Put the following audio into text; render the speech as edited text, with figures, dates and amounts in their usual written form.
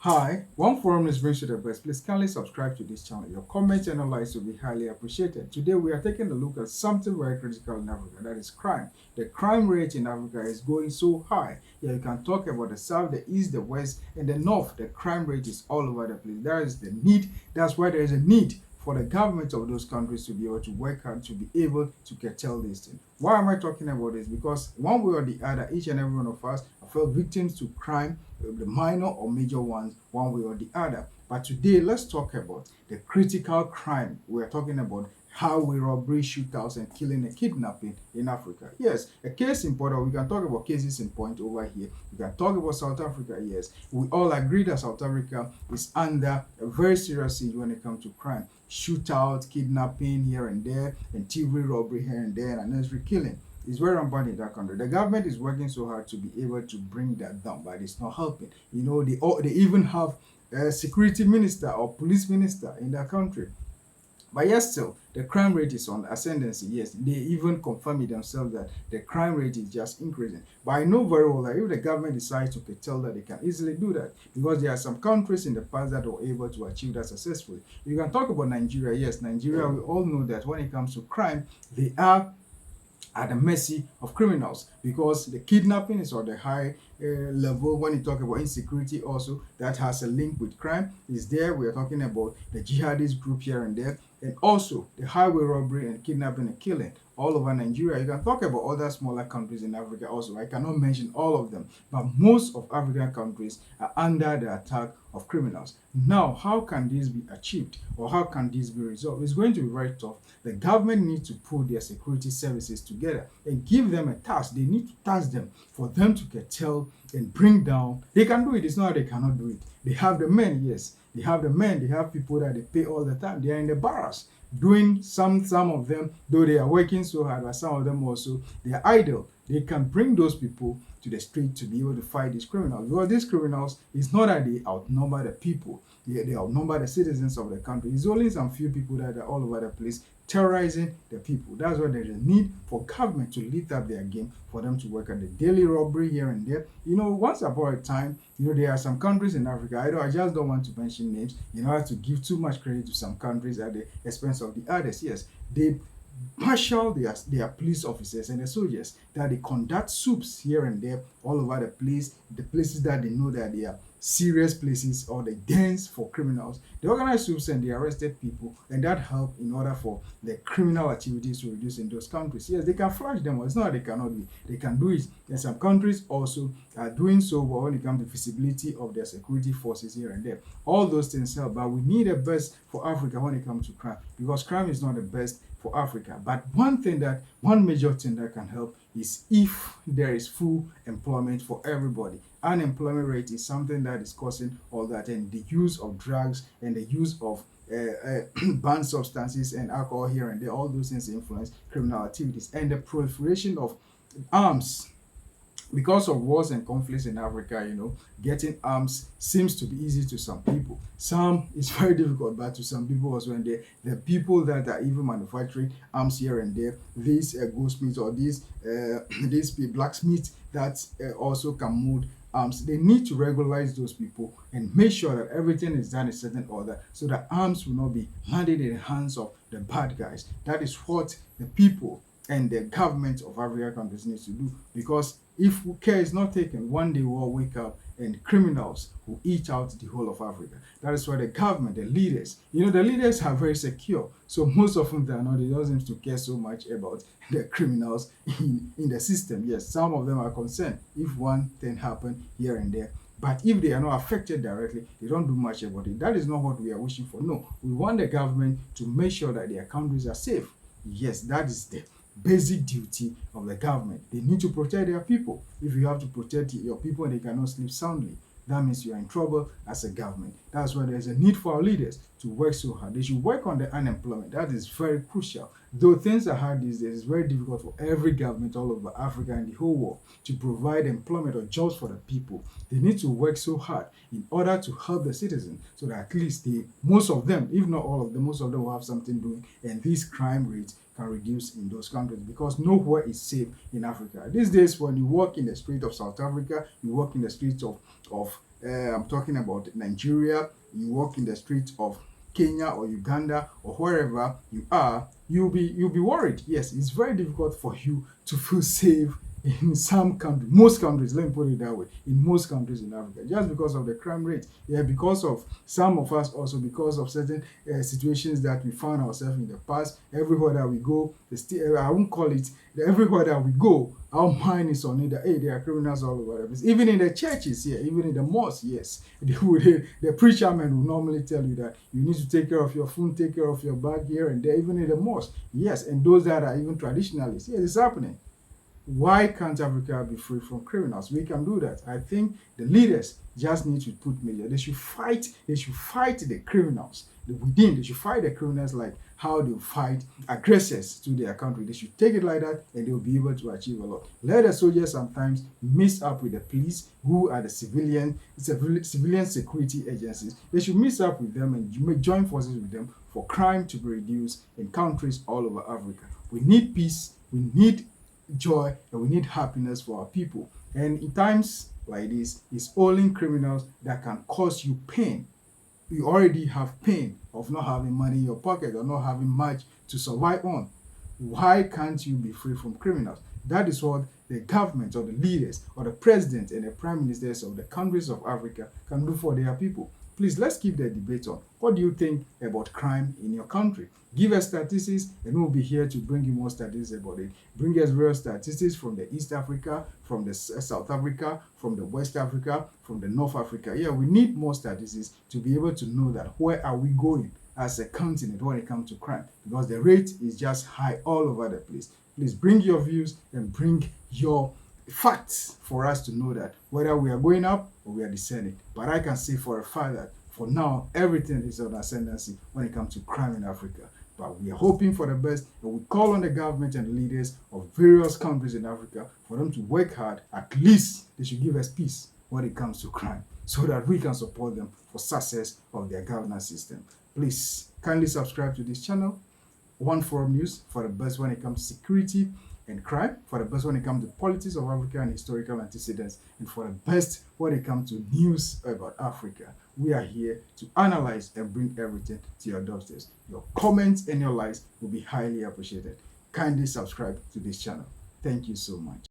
Hi, one forum is brings you the best. Please kindly subscribe to this channel. Your comments and likes will be highly appreciated. Today we are taking a look at something very critical in Africa, that is crime. The crime rate in Africa is going so high. Yeah, you can talk about the south, the east, the west, and the north. The crime rate is all over the place. There is the need. That's why there is a need for the government of those countries to be able to work hard to be able to curtail this thing. Why am I talking about this? Because one way or the other, each and every one of us fell victims to crime, the minor or major ones, one way or the other. But today, let's talk about the critical crime. We're talking about highway robbery, shootouts, and killing and kidnapping in Africa. Yes, a case in point, or we can talk about cases in point over here. We can talk about South Africa. Yes, we all agree that South Africa is under a very serious siege when it comes to crime. Shootout, kidnapping here and there, and thievery, robbery here and there, and unnecessary killing. It's very rampant in that country. The government is working so hard to be able to bring that down, but it's not helping. They even have a security minister or police minister in that country. But yet still, the crime rate is on ascendancy. Yes, they even confirm it themselves that the crime rate is just increasing. But I know very well that if the government decides to curtail that, they can easily do that because there are some countries in the past that were able to achieve that successfully. You can talk about Nigeria. Yes, Nigeria, we all know that when it comes to crime, they are at the mercy of criminals because the kidnapping is on the high level. When you talk about insecurity also, that has a link with crime is there. We are talking about the jihadist group here and there, and also the highway robbery and kidnapping and killing all over Nigeria. You can talk about other smaller countries in Africa also. I cannot mention all of them, but most of African countries are under the attack of criminals. Now, how can this be achieved or how can this be resolved? It's going to be very tough. The government needs to pull their security services together and give them a task. They need to task them for them to curtail and bring down. They can do it. It's not that they cannot do it. They have the men, yes. They have the men. They have people that they pay all the time. They are in the barracks doing some of them, though they are working so hard, but some of them also they are idle. They can bring those people to the street to be able to fight these criminals. Because these criminals, it's not that they outnumber the people, they outnumber the citizens of the country. It's only some few people that are all over the place terrorizing the people. That's why there's a need for government to lift up their game for them to work at the daily robbery here and there. Once upon a time, there are some countries in Africa. I just don't want to mention names. I have to give too much credit to some countries at the expense of the others. Yes, they marshal their police officers and the soldiers that they conduct soups here and there all over the places that they know that they are serious places or the dens for criminals. They organize soups and they arrested people, and that helped in order for the criminal activities to reduce in those countries. Yes, they can flash them. It's not that they cannot do it. They can do it. And some countries also are doing so when it comes to visibility of their security forces here and there. All those things help, but we need the best for Africa when it comes to crime because crime is not the best for Africa. But one major thing that can help is if there is full employment for everybody. Unemployment rate is something that is causing all that, and the use of drugs and the use of banned substances and alcohol here and there, all those things influence criminal activities, and the proliferation of arms because of wars and conflicts in Africa. Getting arms seems to be easy to some people. Some it's very difficult, but to some people also, and the people that are even manufacturing arms here and there, these goldsmiths or these blacksmiths that also can mold arms, they need to regularize those people and make sure that everything is done in certain order so that arms will not be landed in the hands of the bad guys. That is what the people and the government of African countries needs to do, because if care is not taken, one day we'll wake up and criminals will eat out the whole of Africa. That is why the government, the leaders are very secure. So most of them they don't seem to care so much about the criminals in the system. Yes, some of them are concerned if one thing happen here and there. But if they are not affected directly, they don't do much about it. That is not what we are wishing for. No, we want the government to make sure that their countries are safe. Yes, that is the basic duty of the government. They need to protect their people. If you have to protect your people and they cannot sleep soundly, that means you are in trouble as a government. That's why there's a need for our leaders to work so hard. They should work on the unemployment. That is very crucial. Though things are hard these days, it's very difficult for every government all over Africa and the whole world to provide employment or jobs for the people. They need to work so hard in order to help the citizens so that at least most of them, if not all of them, most of them will have something doing, and these crime rates can reduce in those countries, because nowhere is safe in Africa. These days, when you walk in the street of South Africa, you walk in the streets of I'm talking about Nigeria, you walk in the streets of Kenya or Uganda or wherever you are, you'll be worried. Yes, it's very difficult for you to feel safe in some countries, most countries, let me put it that way, in most countries in Africa, just because of the crime rate. Yeah, because of some of us also, because of certain situations that we found ourselves in the past. Everywhere that we go, I won't call it, everywhere that we go, our mind is on it that, hey, there are criminals all over the place. Even in the churches here, even in the mosque, yes, the preacher man will normally tell you that you need to take care of your phone, take care of your bag here and there, even in the mosque. Yes, and those that are even traditionalists, yes, it's happening. Why can't Africa be free from criminals? We can do that. I think the leaders just need to put measure. They should fight the criminals within. They should fight the criminals like how they fight aggressors to their country. They should take it like that and they'll be able to achieve a lot. Let the soldiers sometimes mix up with the police, who are the civilian security agencies. They should mix up with them and join forces with them for crime to be reduced in countries all over Africa. We need peace. We need joy, and we need happiness for our people. And in times like this, it's only criminals that can cause you pain. You already have pain of not having money in your pocket or not having much to survive on. Why can't you be free from criminals? That is what the government or the leaders or the president and the prime ministers of the countries of Africa can do for their people. Please, let's keep the debate on. What do you think about crime in your country? Give us statistics and we'll be here to bring you more statistics about it. Bring us real statistics from the East Africa, from the South Africa, from the West Africa, from the North Africa. Yeah, we need more statistics to be able to know that where are we going as a continent when it comes to crime, because the rate is just high all over the place. Please bring your views and bring your facts for us to know that whether we are going up or we are descending. But I can say for a fact that for now, everything is on ascendancy when it comes to crime in Africa. But we are hoping for the best, and we call on the government and the leaders of various countries in Africa for them to work hard. At least they should give us peace when it comes to crime, so that we can support them for success of their governance system. Please kindly subscribe to this channel. One Forum News for the best when it comes to security and crime, for the best when it comes to politics of Africa and historical antecedents, and for the best when it comes to news about Africa. We are here to analyze and bring everything to your doorsteps. Your comments and your likes will be highly appreciated. Kindly subscribe to this channel. Thank you so much.